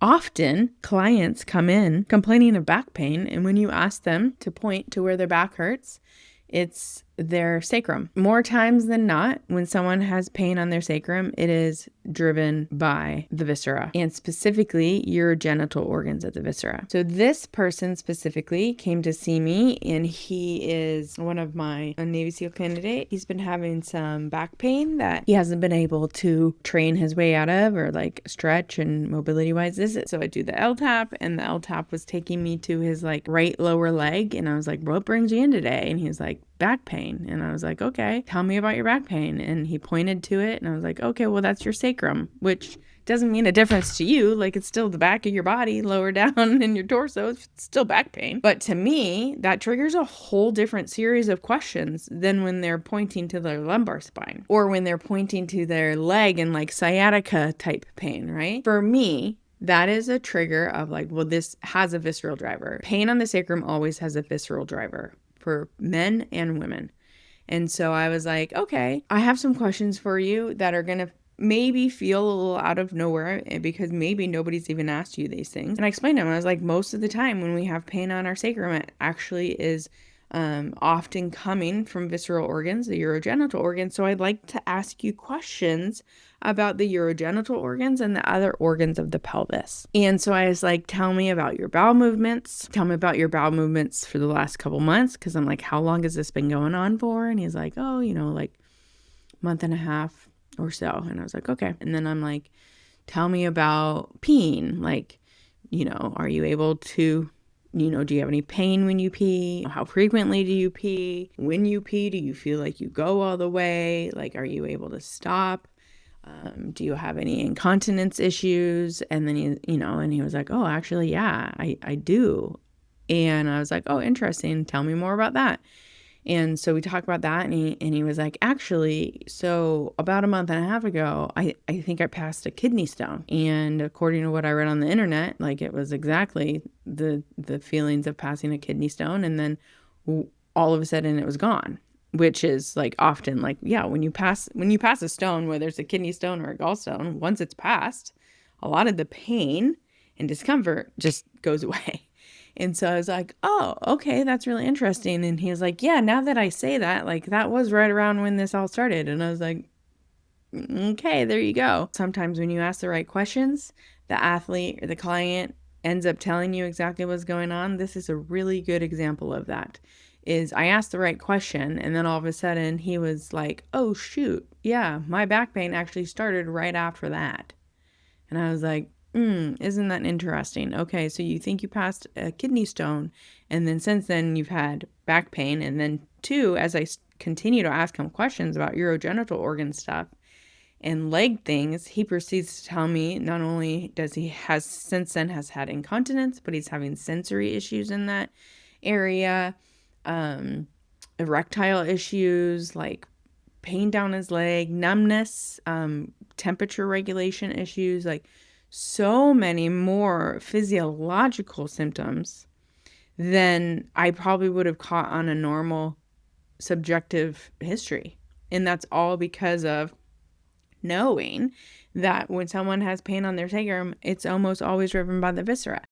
often clients come in complaining of back pain, and when you ask them to point to where their back hurts, it's their sacrum. More times than not, when someone has pain on their sacrum, it is driven by the viscera, and specifically urogenital organs of the viscera. So this person specifically came to see me, and he is one of my Navy SEAL candidate. He's been having some back pain that he hasn't been able to train his way out of, or like stretch and mobility wise. So I do the L tap, and the L tap was taking me to his like right lower leg, and I was like, what brings you in today? And he was like, back pain. And I was like, okay, tell me about your back pain. And he pointed to it, and I was like, okay, well, that's your sacrum, which doesn't mean a difference to you. Like, it's still the back of your body, lower down in your torso. It's still back pain. But to me, that triggers a whole different series of questions than when they're pointing to their lumbar spine, or when they're pointing to their leg and like sciatica type pain, right? For me, that is a trigger of like, well, this has a visceral driver. Pain on the sacrum always has a visceral driver for men and women. And so I was like, okay, I have some questions for you that are going to maybe feel a little out of nowhere, because maybe nobody's even asked you these things. And I explained to him, I was like, most of the time when we have pain on our sacrum, it actually is often coming from visceral organs, the urogenital organs. So I'd like to ask you questions about the urogenital organs and the other organs of the pelvis. And so I was like, tell me about your bowel movements. Tell me about your bowel movements for the last couple months. Cause I'm like, how long has this been going on for? And he's like, oh, like month and a half or so. And I was like, okay. And then I'm like, tell me about peeing. Like, are you able to, do you have any pain when you pee? How frequently do you pee? When you pee, do you feel like you go all the way? Like, are you able to stop? Do you have any incontinence issues? And then and he was like, oh, actually, yeah, I do. And I was like, oh, interesting. Tell me more about that. And so we talked about that, and he was like, actually, so about a month and a half ago, I think I passed a kidney stone. And according to what I read on the internet, like, it was exactly the feelings of passing a kidney stone. And then all of a sudden it was gone, which is like often like, yeah, when you pass a stone, whether it's a kidney stone or a gallstone, once it's passed, a lot of the pain and discomfort just goes away. And so I was like, oh, okay, that's really interesting. And he was like, yeah, now that I say that, like, that was right around when this all started. And I was like, okay, there you go. Sometimes when you ask the right questions, the athlete or the client ends up telling you exactly what's going on. This is a really good example of that. Is I asked the right question, and then all of a sudden he was like, oh, shoot, yeah, my back pain actually started right after that. And I was like, isn't that interesting? Okay, so you think you passed a kidney stone, and then since then you've had back pain. And then two, as I continue to ask him questions about urogenital organ stuff and leg things, he proceeds to tell me not only does he has since then has had incontinence, but he's having sensory issues in that area, erectile issues, like pain down his leg, numbness, temperature regulation issues, like so many more physiological symptoms than I probably would have caught on a normal subjective history. And that's all because of knowing that when someone has pain on their sacrum, it's almost always driven by the viscera.